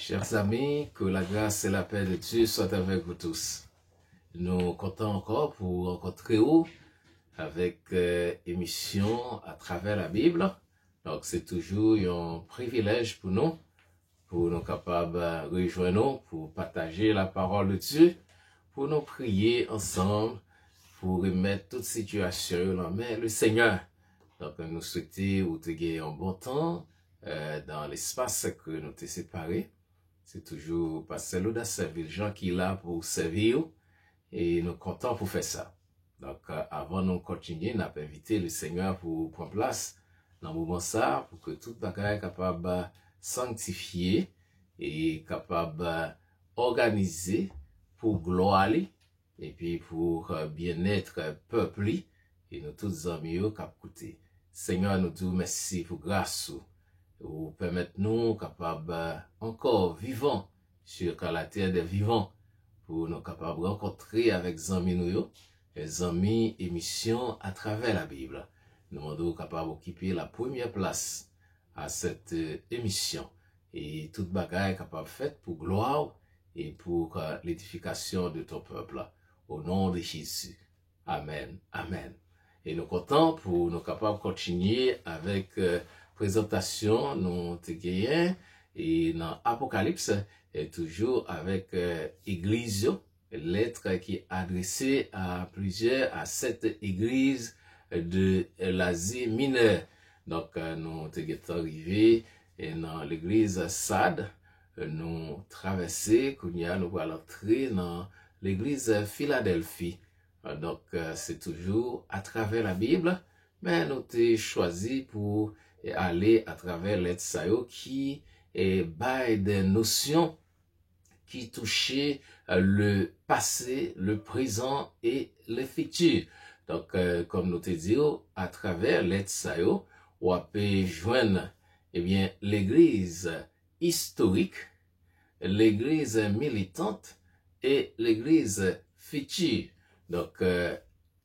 Chers amis, que la grâce et la paix de Dieu soient avec vous tous. Nous comptons encore pour rencontrer vous avec émission à travers la Bible. Donc c'est toujours un privilège pour nous capables de rejoindre, pour partager la parole de Dieu, pour nous prier ensemble, pour remettre toute situation dans la main du Seigneur. Donc nous souhaitons vous gagner un bon temps dans l'espace que nous t'ai séparé. C'est toujours Pasteur Louda servir les gens qui est là pour servir et nous comptons pour faire ça. Donc, avant de continuer, nous avons invité le Seigneur pour prendre place dans le moment ça, pour que tout bagaille soit capable de sanctifier et capable d'organiser pour gloire et puis pour bien-être peuple et nous tous amis qui écouter. Seigneur, nous te merci pour grâce ou permettre nous capables encore vivants sur la terre des vivants pour nous capables de rencontrer avec amis nous les amis émission à travers la Bible. Nous demandons capables d'occuper la première place à cette émission et toute bagaille capable faite pour gloire et pour l'édification de ton peuple au nom de Jésus. Amen. Amen. Et nous comptons pour nous capables de continuer avec présentation nous te gagnons et dans Apocalypse et toujours avec Église, lettre qui est adressée à sept églises de l'Asie mineure. Donc nous te gagnons arrivé dans l'église Sade, nous traverser nous allons entrer dans l'église Philadelphie. Donc c'est toujours à travers la Bible, mais nous t'ai choisi pour aller à travers l'Etsayo qui est des notions qui touchaient le passé, le présent et le futur. Donc, comme nous te disons, à travers l'Etsayo, on peut joindre, l'église historique, l'église militante et l'église future. Donc,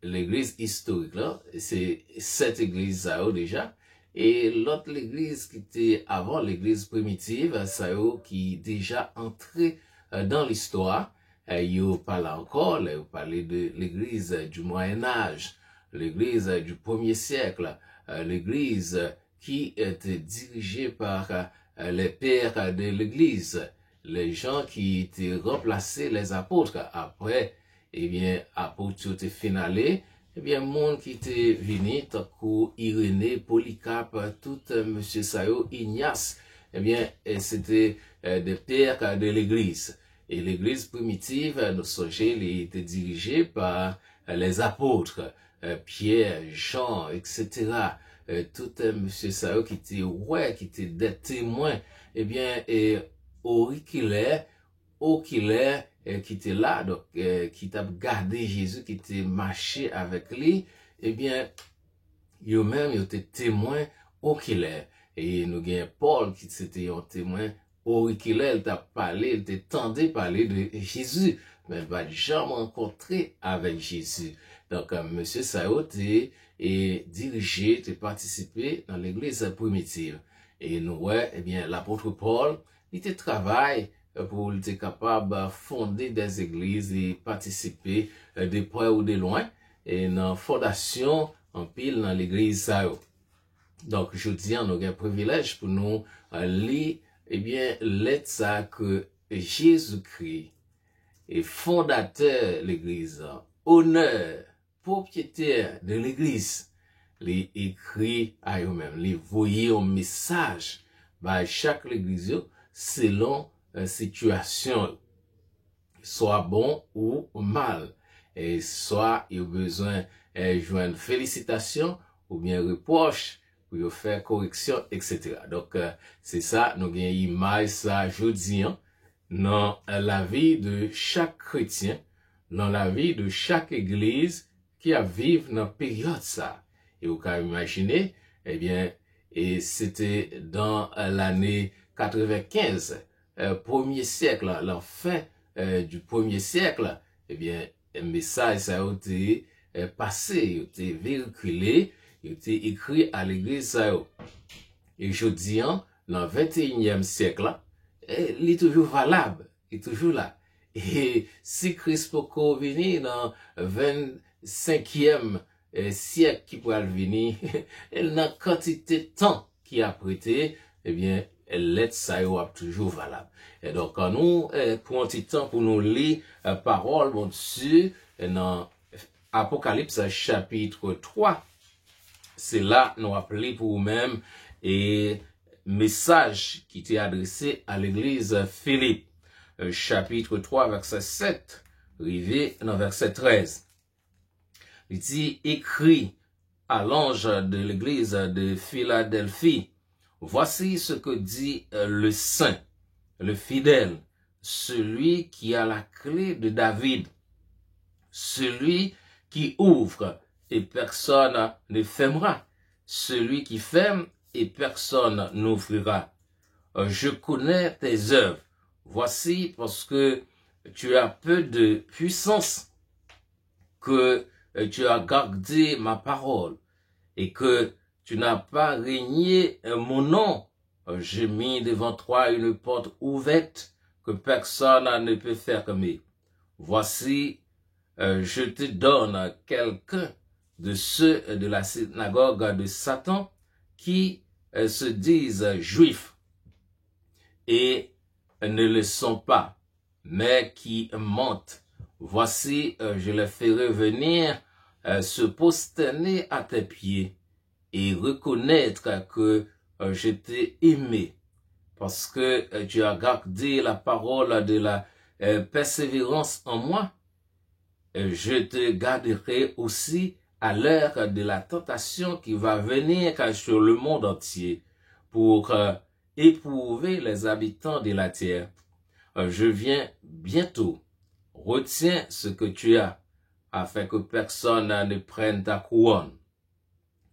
l'église historique, là, c'est cette église-là déjà. Et l'autre l'église qui était avant l'église primitive, ça qui déjà entré dans l'histoire, il parle encore, il parlait de l'église du Moyen-Âge, l'église du 1er siècle, l'église qui était dirigée par les pères de l'église, les gens qui étaient remplacés les apôtres. Après, apôtres étaient finalés, monde qui était venu, tant Irénée, Polycarpe, tout monsieur Sayo, Ignace, c'était des pères de l'église. Et l'église primitive, nous songez, était dirigée par les apôtres, Pierre, Jean, etc. Tout monsieur Sayo qui était des témoins, auriculaires, qui était là, donc, qui t'a gardé Jésus, qui était marché avec lui, eux-mêmes, ils étaient témoins oculaires. Et nous avons Paul, qui était un témoin auriculaire, il t'a parlé, il t'entendait parler de Jésus, mais il va jamais rencontrer avec Jésus. Donc, monsieur Sao, est dirigé, participé dans l'église primitive. Et nous, l'apôtre Paul, il travaille pour être capable de fonder des églises et participer de près ou de loin et dans la fondation en pile dans l'église ça. Donc je dis nous avons un privilège pour nous lire l'être ça que Jésus-Christ est fondateur de l'église, honneur, propriétaire de l'église, les écrit à eux-mêmes, les voyer un message à chaque église selon situation, soit bon ou mal, et soit il y a besoin de joindre félicitations ou bien reproche pour faire correction, etc. Donc, c'est ça, nous avons une image, ça, je dis, dans la vie de chaque chrétien, dans la vie de chaque église qui a vécu dans la période ça. Et vous pouvez imaginer, et c'était dans l'année 95, premier siècle, la fin du 1er siècle, un message ça a été passé, il a été véhiculé, il a été écrit à l'église ça. Et je dis, dans le 21e siècle, il est toujours valable, il est toujours là. Et si Christ peut venir dans 25e siècle qui pourra venir, il n'a quantité de temps qui a prêté, eh bien, l'être ça est toujours valable. Et donc, quand nous, pour un petit temps, pour nous lire parole, bon Dieu, dans Apocalypse chapitre 3, c'est là, nous appelons pour nous-mêmes, et message qui était adressé à l'église Philippe, chapitre 3, verset 7, arrivé dans verset 13. Il dit, écrit à l'ange de l'église de Philadelphie, voici ce que dit le saint, le fidèle, celui qui a la clé de David, celui qui ouvre et personne ne fermera, celui qui ferme et personne n'ouvrira. Je connais tes œuvres. Voici parce que tu as peu de puissance, que tu as gardé ma parole et que tu n'as pas régné mon nom. J'ai mis devant toi une porte ouverte que personne ne peut fermer. Voici, je te donne quelqu'un de ceux de la synagogue de Satan qui se disent juifs et ne le sont pas, mais qui mentent. Voici, je les ferai venir se prosterner à tes pieds et reconnaître que je t'ai aimé, parce que tu as gardé la parole de la persévérance en moi. Je te garderai aussi à l'heure de la tentation qui va venir sur le monde entier pour éprouver les habitants de la terre. Je viens bientôt. Retiens ce que tu as, afin que personne ne prenne ta couronne.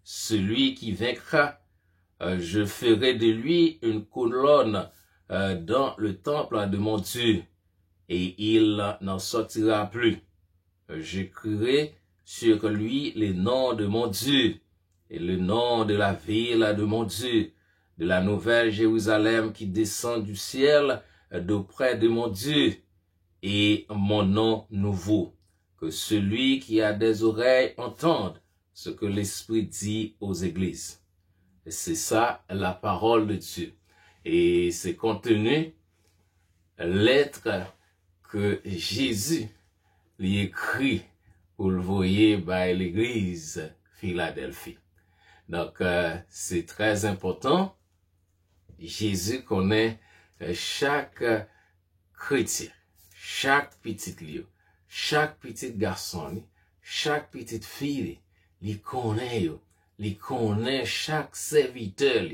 Celui qui vaincra, je ferai de lui une colonne dans le temple de mon Dieu, et il n'en sortira plus. J'écrirai sur lui les noms de mon Dieu, et le nom de la ville de mon Dieu, de la nouvelle Jérusalem qui descend du ciel d'auprès de mon Dieu, et mon nom nouveau. Que celui qui a des oreilles entende ce que l'Esprit dit aux églises. C'est ça la parole de Dieu. Et c'est contenu lettre que Jésus lui écrit pour le voyer by l'église Philadelphie. Donc, c'est très important. Jésus connaît chaque chrétien, chaque petit lieu, chaque petit garçon, chaque petite fille, il connaît chaque serviteur,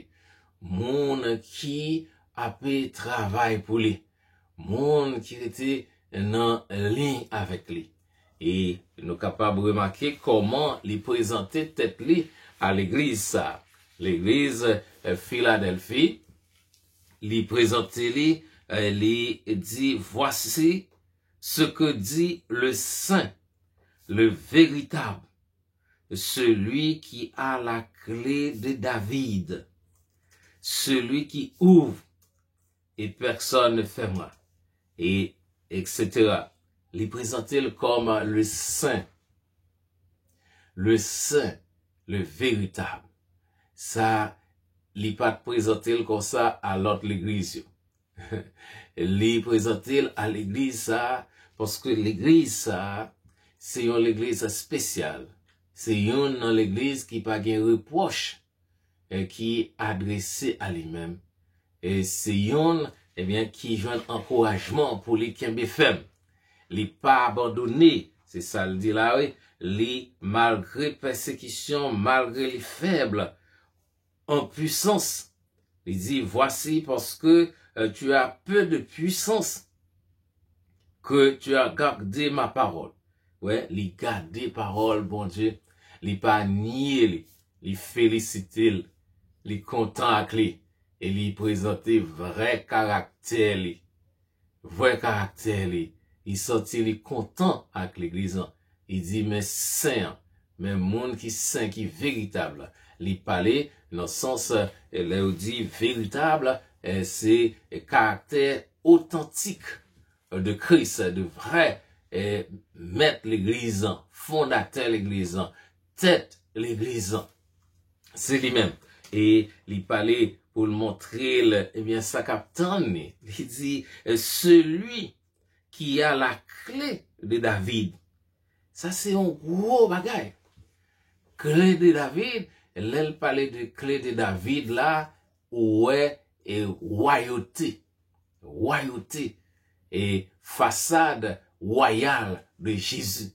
monde qui a fait travail pour lui, monde qui était en ligne avec lui. Et nous sommes capables de remarquer comment il présentait tête lui à l'église, l'église Philadelphie. Il présentait lui, il dit, voici ce que dit le saint, le véritable, celui qui a la clé de David, celui qui ouvre et personne ne fermera, et etc. Il présentait comme le saint, le véritable. Ça, il pas présenté comme ça à l'autre l'église. Il présenté à l'église ça, parce que l'église ça, c'est une église spéciale. C'est une l'église qui pas de reproche, qui est adressée à lui-même. Et c'est une, eh bien, qui joue un encouragement pour les qui ferme. Les pas abandonnés, c'est ça le dit là, oui. Les malgré persécution, malgré les faibles, en puissance. Il dit, voici parce que tu as peu de puissance, que tu as gardé ma parole. Ouais, les garder parole, bon Dieu, les pas nier, les féliciter, les content avec lui, et les présenter vrai caractère, il sortit les content avec l'église. Il dit, mais saint, mais monde qui saint, qui véritable. Il parlait dans le sens, il dit véritable, c'est caractère authentique de Christ, de vrai maître l'église, fondateur l'église, tête l'église. C'est lui-même. Et il parlait pour le montrer, eh bien, ça captain, il dit, celui qui a la clé de David. Ça, c'est un gros bagage. Clé de David, elle parlait de clé de David là, ouais, et royauté. Royauté. Et façade royale de Jésus.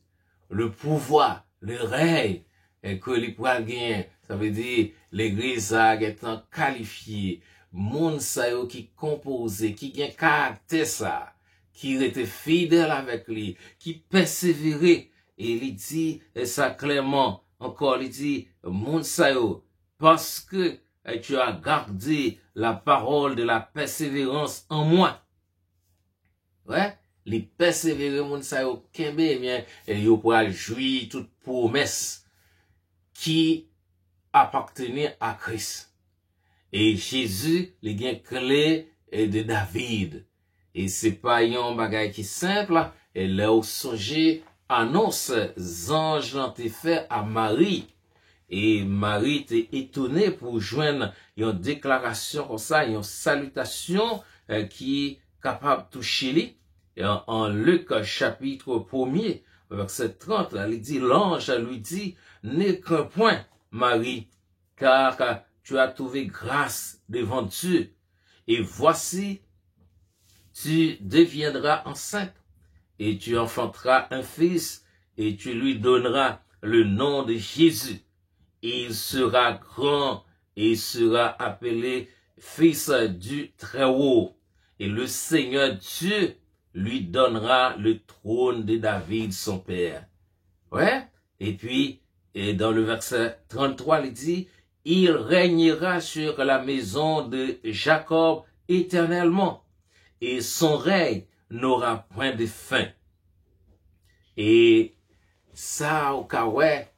Le pouvoir, le règne, que les poils gagnent. Ça veut dire, l'église a étant qualifiée. Monde sa yo qui composé, qui gagne caractère ça, qui était fidèle avec lui, qui persévérait. Et il dit ça clairement, encore il dit, monde sa yo, parce que tu as gardé la parole de la persévérance en moi. Ouais, les persévérer moun sa yo kembe, eh bien, yo pourra jouir toute promesse qui appartenait à Christ. Et Jésus, les gain clé de David. Et c'est pas yon bagay qui simple, et là au songe annonce ange l'ont fait à Marie. Et Marie était étonnée pour joindre une déclaration comme ça, une salutation qui capable de toucher lui. En Luc chapitre 1er, verset 30, là, il dit, l'ange lui dit, n'aie qu'un point, Marie, car tu as trouvé grâce devant Dieu. Et voici, tu deviendras enceinte, et tu enfanteras un fils, et tu lui donneras le nom de Jésus. Et il sera grand, et il sera appelé fils du Très-Haut. Et le Seigneur Dieu lui donnera le trône de David, son père. Ouais. Et puis, dans le verset 33, il dit, il régnera sur la maison de Jacob éternellement, et son règne n'aura point de fin. Et ça, au cas ouais,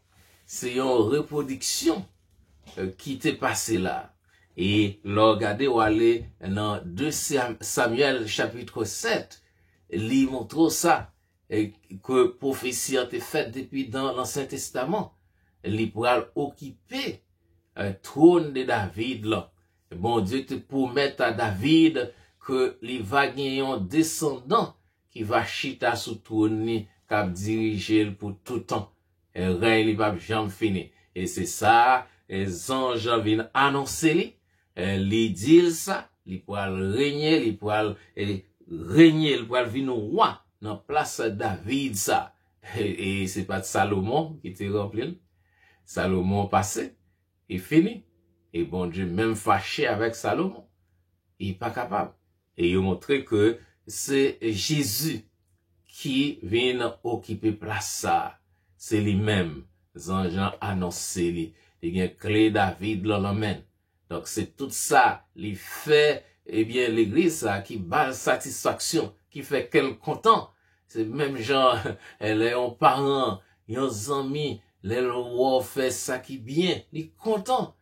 c'est une reproduction qui t'est passée là. Et regardez où aller dans 2 Samuel chapitre 7, il montre ça, que prophétie a été faite depuis dans l'Ancien Testament. Il pourra occuper trône de David là. Bon Dieu te promet à David que il va gagner un descendant qui va chita sous trône qui va diriger pour tout temps. Et règne il va jamais finir. Et c'est ça, les anges viennent annoncer les disent ça, ils pourra régner, ils pourra régner, ils pourra venir roi dans place David ça. Et c'est pas de Salomon qui était rempli. Salomon passé, il fini. Et bon Dieu, même fâché avec Salomon, il n'est pas capable. Et il a montré que c'est Jésus qui vient occuper place ça. C'est lui-même. Les anges annoncé lui. Il y a une clé David l'emmène. Donc c'est tout ça, il fait, eh bien, l'église ça, qui bat satisfaction, qui fait qu'elle content. C'est même genre, elle est un parent, un ami, les rois fait ça qui bien, il est content.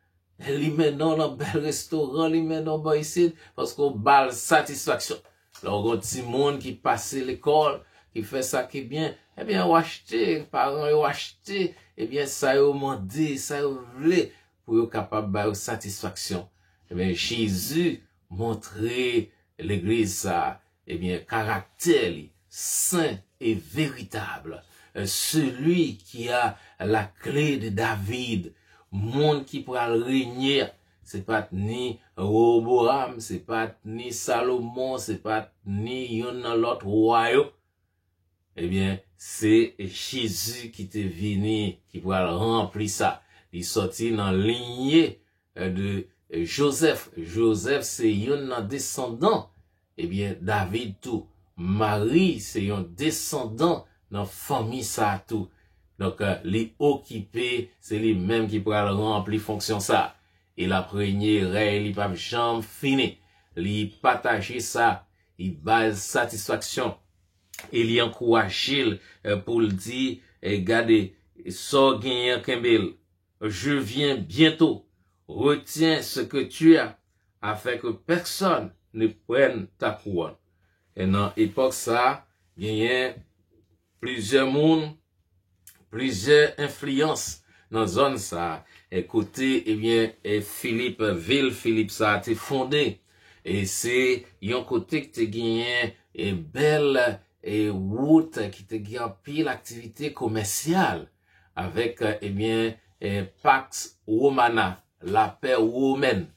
Il met dans un bel restaurant, il met dans un ici, parce qu'on bat satisfaction. Alors, on a un petit monde qui passe l'école, qui fait ça qui bien, eh bien, on acheté, parents, on acheté, eh bien, ça on demandé, ça on voulait, pour être capable de satisfaction. Eh bien, Jésus montrait l'église ça, eh bien, caractère, saint et véritable. Celui qui a la clé de David, monde qui pourra régner, c'est pas ni Roboam, c'est pas ni Salomon, c'est pas ni yon l'autre royaume. Eh bien, c'est Jésus qui te venu, qui pourra remplir ça. Il sortit dans la lignée de Joseph. Joseph, c'est un descendant. Eh bien, David tout. Marie, c'est un descendant dans la famille ça tout. Donc, les occupés, c'est lui-même qui pourra remplir fonction ça. Et la première règle, il pas jamais fini. Il partager ça, il base satisfaction. Il y encourage pour le dire, regardez, so gagnant Kembel, je viens bientôt, retiens ce que tu as, afin que personne ne prenne ta couronne. Et dans l'époque ça, il y a plusieurs mondes, plusieurs influences dans la zone ça. Et côté, eh bien, Philippe ça a été fondé. Et c'est un côté qui te gagné et belle et route qui te gagne pile activité commerciale avec eh bien Pax Romana, la paix romaine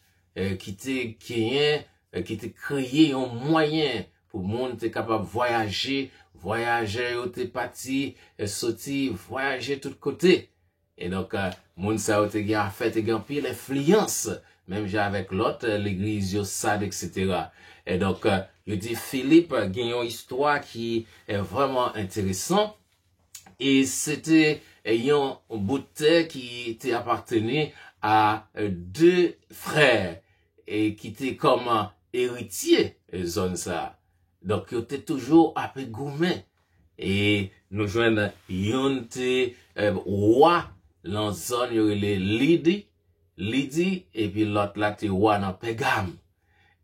qui te gagné qui te créé un moyen pour monde te capable voyager ou te parti sorti voyager tout côté. Et donc monde ça te gagne fait te gagne pile influence même j'ai avec l'autre, l'église, Yossad, etc. Et donc, je dis Philippe a une histoire qui est vraiment intéressante. Et c'était un bout de terre qui était appartenu à deux frères et qui étaient comme héritiers zone ça. Donc, ils étaient toujours à peu gourmet. Et nous joignons un roi dans la zone, il y avait Lydie, et puis l'autre là, te roi dans Pégame.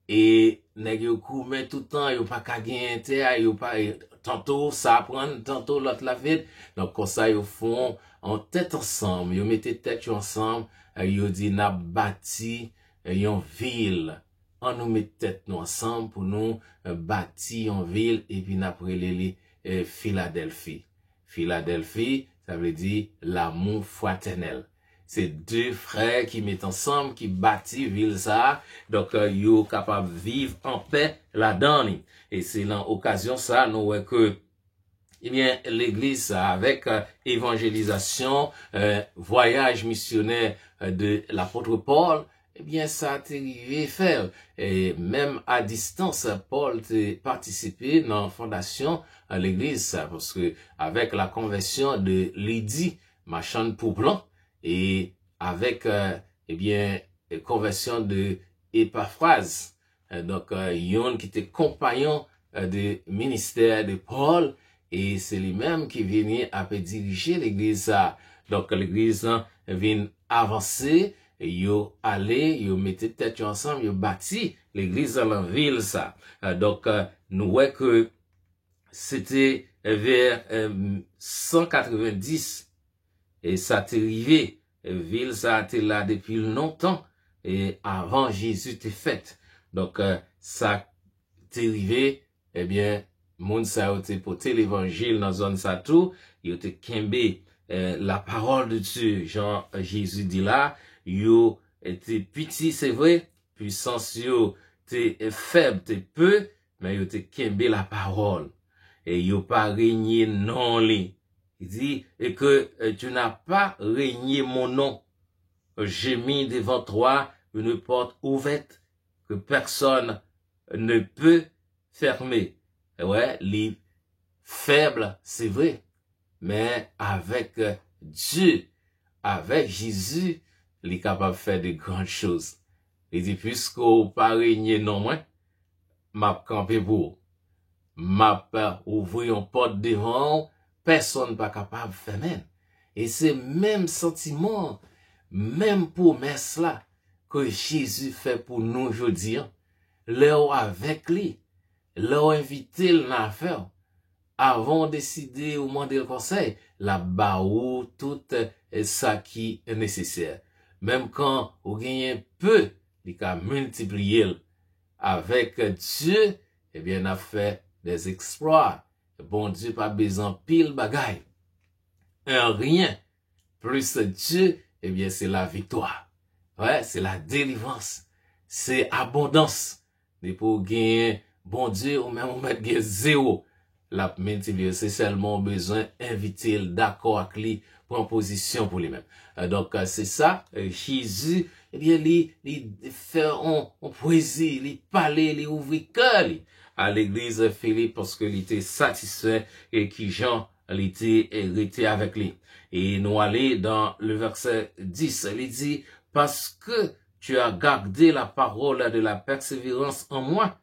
Et, nèg yo koumè tout temps, yo pas ka gen terre, yo pas, tantôt ça prend, tantôt l'autre la vide. Donc, comme ça, yo font en tête ensemble, yo mettez tête ensemble, yo dit, n'a bâti, yon ville. On nous met tête nous ensemble pour nous bâti en ville, et puis n'a prélé Philadelphie. Philadelphie, ça veut dire l'amour fraternel. C'est deux frères qui mettent ensemble, qui bâtissent ville ça. Donc, ils capable de vivre en paix là-dedans. Et c'est l'occasion ça, nous voyons que, eh bien, l'église, avec évangélisation, voyage missionnaire de l'apôtre Paul, eh bien, ça a arrivé faire. Et même à distance, Paul a participé dans la fondation de l'église, parce que avec la conversion de Lydie, marchande pour blanc, et avec, eh bien, conversion de Épaphrase, donc, yon qui était compagnon de ministère de Paul, et c'est lui-même qui vient à diriger l'église. Donc, l'église vient avancer, yo allé, yo mettez tête ensemble, yo bâti l'église dans la ville, ça. Donc, nous voyons que c'était vers 190, et ça t'est arrivé, ville ça a été là depuis longtemps, et avant Jésus t'est fait. Donc, ça t'est arrivé, eh bien, moun ça a été porté l'évangile dans zone ça tout, il a été kembe la parole de Dieu, Jean Jésus dit là, yo était petit, c'est vrai, puissance yo t'es faible, t'es peu, mais yo t'es kembe la parole, et yo pas régné non li. Il dit, et que tu n'as pas régné mon nom. J'ai mis devant toi une porte ouverte que personne ne peut fermer. Ouais, les faibles, c'est vrai. Mais avec Dieu, avec Jésus, il est capable de faire de grandes choses. Il dit, puisqu'on pas régné non moins, m'a campé pour. M'a ouvert une porte devant, personne pas capable de faire même. Et c'est même sentiment, même promesse là, que Jésus fait pour nous aujourd'hui, là avec lui, là invité l'affaire, avant de décider ou demander le conseil, là-bas où tout ça qui est nécessaire. Même quand vous gagnez peu, il a multiplié avec Dieu, eh bien, on a fait des exploits. Bon Dieu pas besoin pile bagaille. Un rien. Plus Dieu, eh bien, c'est la victoire. Ouais, c'est la délivrance. C'est abondance. Et pour gagner, bon Dieu, ou même on met zéro. La multiplier, c'est seulement besoin d'inviter d'accord avec lui, prendre position pour lui-même. Donc, c'est ça, Jésus, eh bien, il fait en poésie, il parlait, il ouvrit cœur à l'église Philippe parce qu'il était satisfait et qui Jean était avec lui. Et nous allons dans le verset 10, il dit, parce que tu as gardé la parole de la persévérance en moi,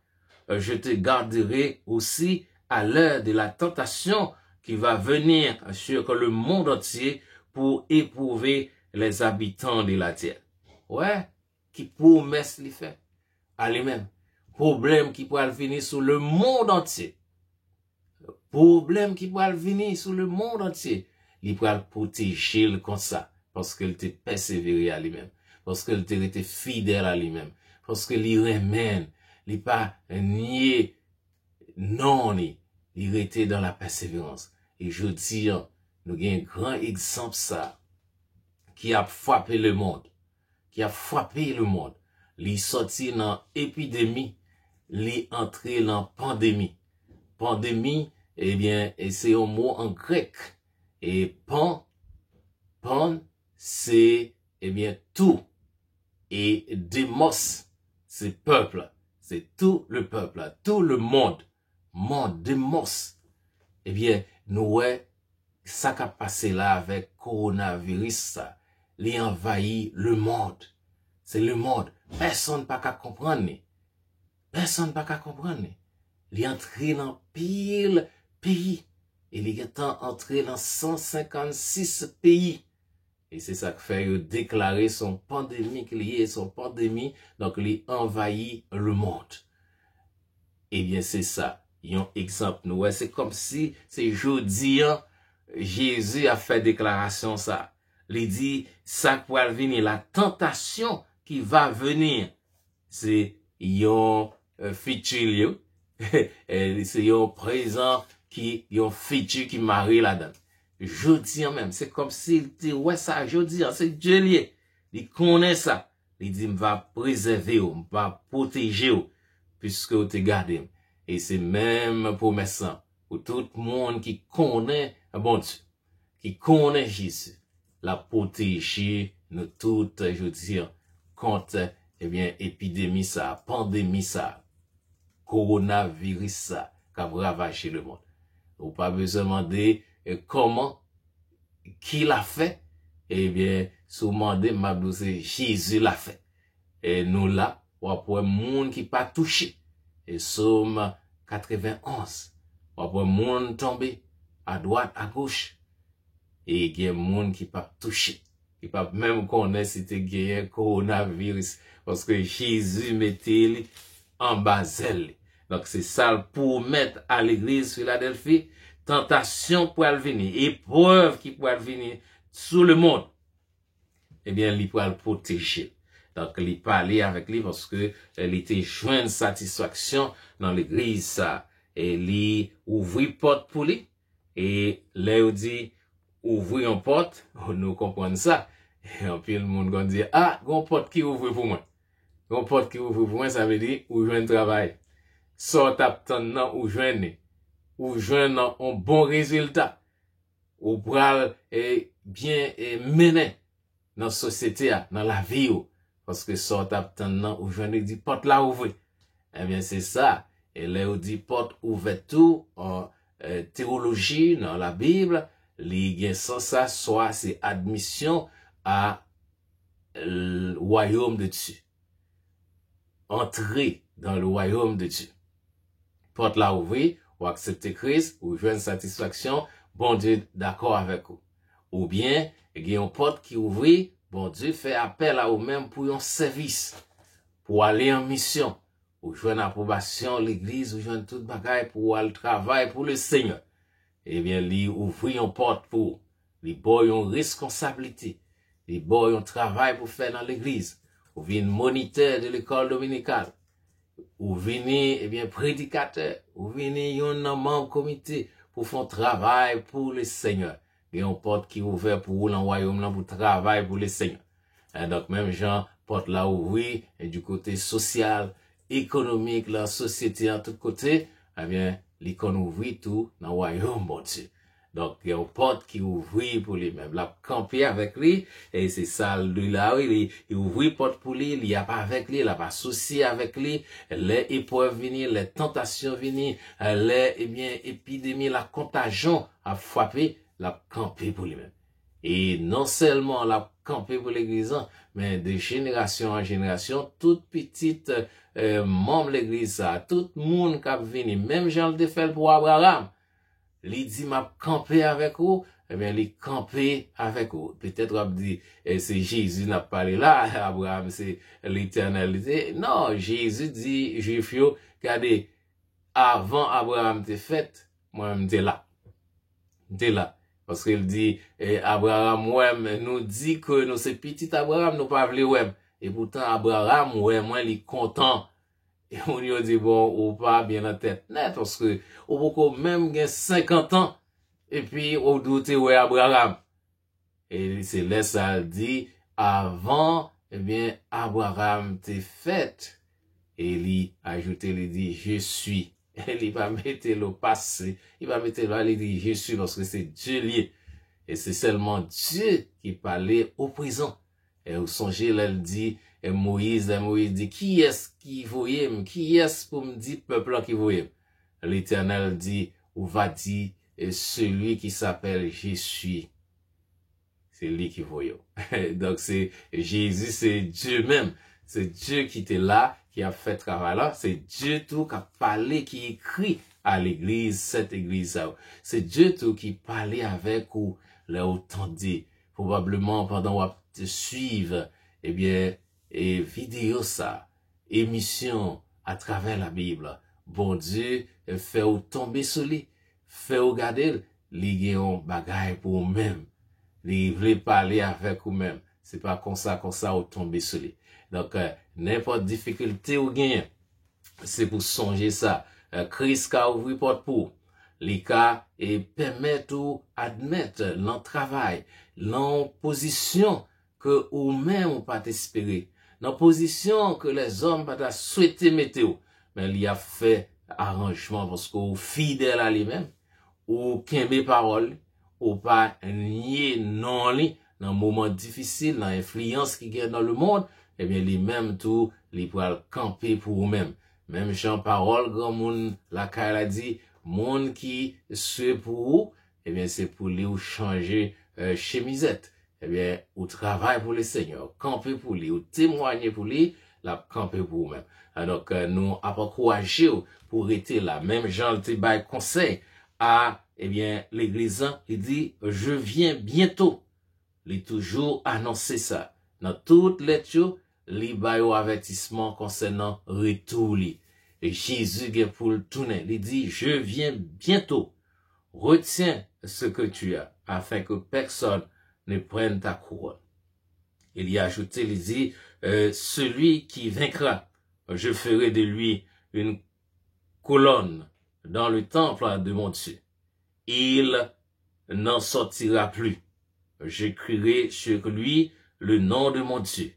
je te garderai aussi à l'heure de la tentation qui va venir sur le monde entier pour éprouver les habitants de la terre. Ouais, qui promesse les fait. à lui-même. Problème qui pourrait venir sur le monde entier. Problème qui pourrait venir sur le monde entier. Il pourrait protéger comme ça. Parce qu'il était persévéré à lui-même. Parce qu'il était fidèle à lui-même. Parce qu'il y remène. Il pas nié. Non, il était dans la persévérance. Et je dis, nous avons un grand exemple ça. Qui a frappé le monde. Qui a frappé le monde. Il est sorti dans épidémie. Il est entré dans pandémie. Pandémie, eh bien, c'est un mot en grec. Et pan, c'est, eh bien, tout. Et démos, c'est peuple. C'est tout le peuple, tout le monde. Monde, démos. Eh bien, nous, ouais, ça qui a passé là avec coronavirus, ça, il envahit le monde. C'est le monde. Personne pas qu'à comprendre. Personne pas qu'à comprendre. Il est entré dans pile pays. Il est entré dans 156 pays. Et c'est ça que fait déclarer son pandémie, son pandémie, donc il envahit le monde. Eh bien, c'est ça. Il y a un exemple, nous. C'est comme si, c'est jeudi, Jésus a fait déclaration ça. Il dit, ça va venir, la tentation qui va venir. C'est, yon futur, c'est yon présent qui, yon futur qui marie là-dedans. Jeudi même, c'est comme s'il dit, ouais, ça, jeudi, c'est Dieu lié. Il connaît ça. Il dit, va préserver, va protéger, puisque vous te gardez. Et c'est même promesse pour tout le monde qui connaît, bon Dieu, qui connaît Jésus, la protéger, nous toutes, je veux dire, contre, eh bien, épidémie ça, pandémie ça, coronavirus ça, qui a ravagé le monde. Ou pas besoin de demander comment, qui l'a fait, eh bien, sous demander, m'a c'est Jésus l'a fait. Et nous là, ou après monde qui pas touché. Et Somme 91, ou après monde tombé, à droite, à gauche. Et il y a monde qui pas touché. Qui pas même connaître si tu gagné coronavirus. Parce que Jésus mettait en bas elle. Donc c'est ça pour mettre à l'église Philadelphie, tentation pour venir, épreuve qui pourrait venir sur le monde. Eh bien, il pourra le protéger. Donc, il parlait avec lui parce que il était joint satisfaction dans l'église ça. Et il ouvrit porte pour lui. Et là, il dit, ouvrir une porte, nous comprenons ça. Et puis, le monde dit, ah, une porte qui ouvre pour moi. Une porte qui ouvre pour moi, ça veut dire, ou joindre travail. Sort attendant ou joindre. Ou joindre un bon résultat. Ou pral bien mener dans la société, dans la vie. Parce que sort attendant ou joindre dit porte là ouvrir. Eh bien, c'est ça. Et là, on dit porte ouverte tout en théologie, dans la Bible. Les sans ça, soit c'est admission à le royaume de Dieu. Entrer dans le royaume de Dieu. Porte là ouvrir, ou accepter Christ, ou joindre satisfaction, bon Dieu d'accord avec vous. Ou bien, il y a une porte qui ouvre, bon Dieu fait appel à vous-même pour un service, pour aller en mission, ou joindre approbation l'église, ou joindre toute bagaille pour aller travailler pour le Seigneur. Eh bien, il ouvre une porte pour, il boit une responsabilité, il boit un travail pour faire dans l'église, ou vient moniteur de l'école dominicale, ou venez, eh bien, prédicateur, ou venez un membre comité pour faire un travail pour le Seigneur. Il y a une porte qui est ouverte pour vous dans le royaume, là, pour travailler pour le Seigneur. Et donc, même Jean, porte là ouverte, et du côté social, économique, la société, en tout côté, eh bien, l'icône ouvre tout dans le royaume, bon Dieu. Donc, il y a une porte qui ouvre pour lui-même. La camper avec lui, et c'est ça, lui là, il ouvre une porte pour lui, il y a pas avec lui, il a pas souci avec lui, les épreuves venir, les tentations venir, les, eh bien, épidémie, la contagion a frappé, la camper pour lui-même. Et non seulement la camper pour l'église, mais de génération en génération, toute petite, membre de l'église, tout le monde qui a venu, même Jean le défait pour Abraham, li dit m'a campé avec vous, eh bien, li campé avec vous. Peut-être on dit, c'est Jésus n'a pas parlé là, Abraham, c'est l'éternalité. Non, Jésus dit, juif yo, regardez, avant Abraham te fait, moi-même t'es là. T'es là. Parce qu'il dit, Abraham, ouais, nous dit que nous c'est petit Abraham, nous pas vle ouais. Et pourtant, Abraham, ouais, moi, il est content. Et on lui a dit, bon, ou pas bien la tête net, parce que, ou beaucoup même gen 50 ans, et puis, ou doute, ouais, Abraham. Et c'est là, ça dit, avant, eh bien, Abraham t'est fait. Et il a ajouté, il dit, je suis. Et il va mettre le passé, il va mettre le, il dit, je suis, parce que c'est Dieu lié. Et c'est seulement Dieu qui parlait au présent. Et vous songez, là, il dit, et Moïse dit, qui est-ce qui voyait, qui est-ce pour me dire, peuple qui voyait? L'Éternel dit, ou va dire, celui qui s'appelle Je suis. C'est lui qui voyait. Donc c'est, Jésus, c'est Dieu même. C'est Dieu qui était là, qui a fait travail là. C'est Dieu tout qui a parlé, qui écrit à l'église, cette église-là. C'est Dieu tout qui parlait avec ou, là, autant dit, probablement pendant qu'on te suivre, eh bien, et vidéo ça, émission à travers la Bible. Bon Dieu, fait ou tomber sur lui, fait ou garder, li gen bagay pour vous-même. Li vle parler avec vous-même. C'est pas comme ça, ou tomber sur lui. Donc, n'importe difficulté ou gain, c'est pour songer ça. Christ a ouvert porte pour. Les cas et permettre ou admettre l'en travail, l'en position que ou même ou pas espérer, l'en position que les hommes pas souhaité mettre, mais il a fait arrangement parce qu'au fidèle à lui-même, ou qu'aimer parole, ou pas nier non li, dans moment difficile, dans l'influence qui gagne dans le monde, eh bien, les mêmes tout, les poils camper pour eux-mêmes. Même Jean Parole, grand monde, la Kaila a dit, monde qui se pour vous, eh bien, c'est pour lui ou changer, chemisette. Eh bien, ou travail pour le Seigneur, camper pour lui, ou témoigner pour lui, la camper pour vous-même. Alors que nous avons encouragé pour être là. Même Jean te bail conseil à, eh bien, l'église, il dit, je viens bientôt. Il est toujours annoncé ça. Dans toutes les choses, li bay au avertissement concernant retour li. Et Jésus gen pour le tourner. Il dit, je viens bientôt. Retiens ce que tu as, afin que personne ne prenne ta couronne. Il y a ajouté, il dit, celui qui vaincra, je ferai de lui une colonne dans le temple de mon Dieu. Il n'en sortira plus. J'écrirai sur lui le nom de mon Dieu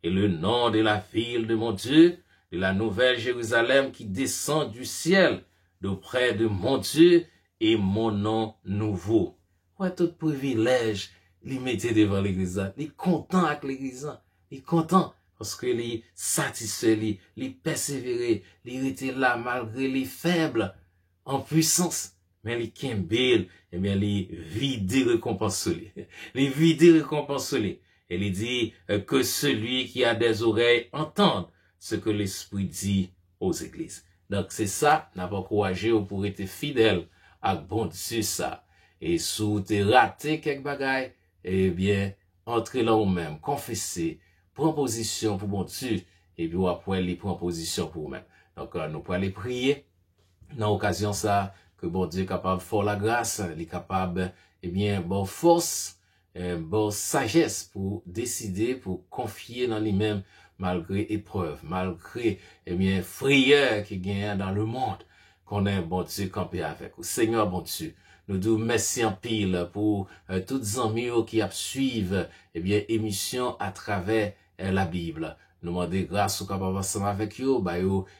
et le nom de la ville de mon Dieu, de la nouvelle Jérusalem qui descend du ciel d'auprès de mon Dieu et mon nom nouveau. Ouais, tout privilège, il mettait devant l'église, il est content avec l'église, il est content parce que il est satisfait, il est persévéré, il était là malgré les faibles en puissance. Mais les Kimbel, eh bien, les vides récompenses. Les vides récompenses. Et il dit que celui qui a des oreilles entende ce que l'Esprit dit aux églises. Donc, c'est ça, n'a pas encouragé pour être fidèle à bon Dieu ça. Et sous te raté quelques bagailles, eh bien, entrez là ou même, confessez, prends position pour bon Dieu, et puis après, les prend position pour vous-même. Donc, nous pouvons aller prier. Dans l'occasion ça, que bon Dieu est capable de faire la grâce, il est capable, eh bien, bon force, bon sagesse pour décider, pour confier dans lui-même, malgré épreuve, malgré, eh bien, frayeur qui gagne dans le monde, qu'on ait bon Dieu campé avec vous. Seigneur, bon Dieu, nous disons merci en pile pour toutes les amis qui suivent, eh bien, émission à travers la Bible. Nous demandons grâce au capable ensemble avec vous, bah,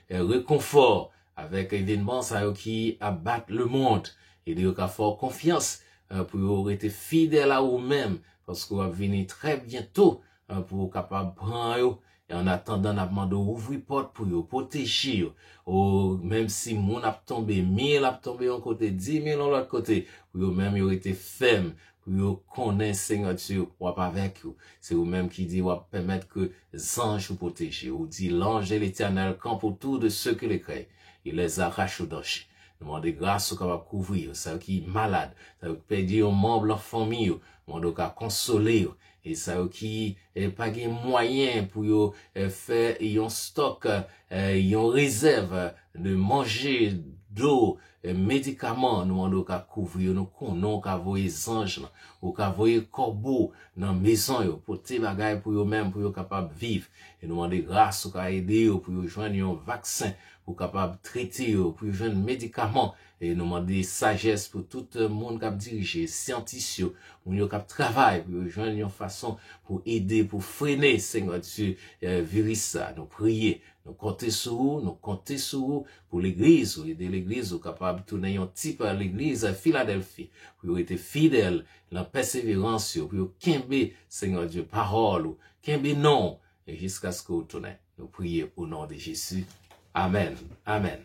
réconfort, avec événements qui abattent le monde et de fort confiance pour être fidèle à vous-même parce qu'on va venir très bientôt pour capable prendre et en attendant n'a demandé ouvrir porte pour vous protéger même si mon a tombé 1000 a tombé en côté 10 000 de l'autre côté pour vous même vous été ferme pour vous connaître Seigneur Dieu ou avec vous c'est vous même qui dit ou permettre que les anges vous protègent ou dit l'ange de l'Éternel campe autour de ceux qui les créent. Il les arrache au danger. Nous demandons grâce au capable couvrir, ça qui est malade, ça qui perdu un membre de la famille, nous demandons qu'à consoler, et ça qui pas de moyen pour faire un stock, une réserve de manger, d'eau, médicaments, nous demandons qu'à couvrir, nous connaissons qu'à voyer les anges, ou qu'à voyer corbeau dans la maison, pour tes bagailles pour eux-mêmes, pour eux capables de vivre. Et nous demandons grâce au qu'à aider, pour joindre un vaccin, pour capable de traiter, pour joindre médicaments. Et nous demandons sagesse pour tout le monde qui a dirigé, scientifique, pour nous qui travaillent, pour joindre une façon pour aider, pour freiner, Seigneur Dieu, virus ça. Nous prier, nous compter sur vous, nous compter sur vous pour l'église, aider l'église, capable de tourner un type à l'église à Philadelphie, pour être fidèle, la persévérance, pour qu'aimer, Seigneur Dieu, parole, qu'aimer non, et jusqu'à ce que vous tournez. Nous prions au nom de Jésus. Amen. Amen.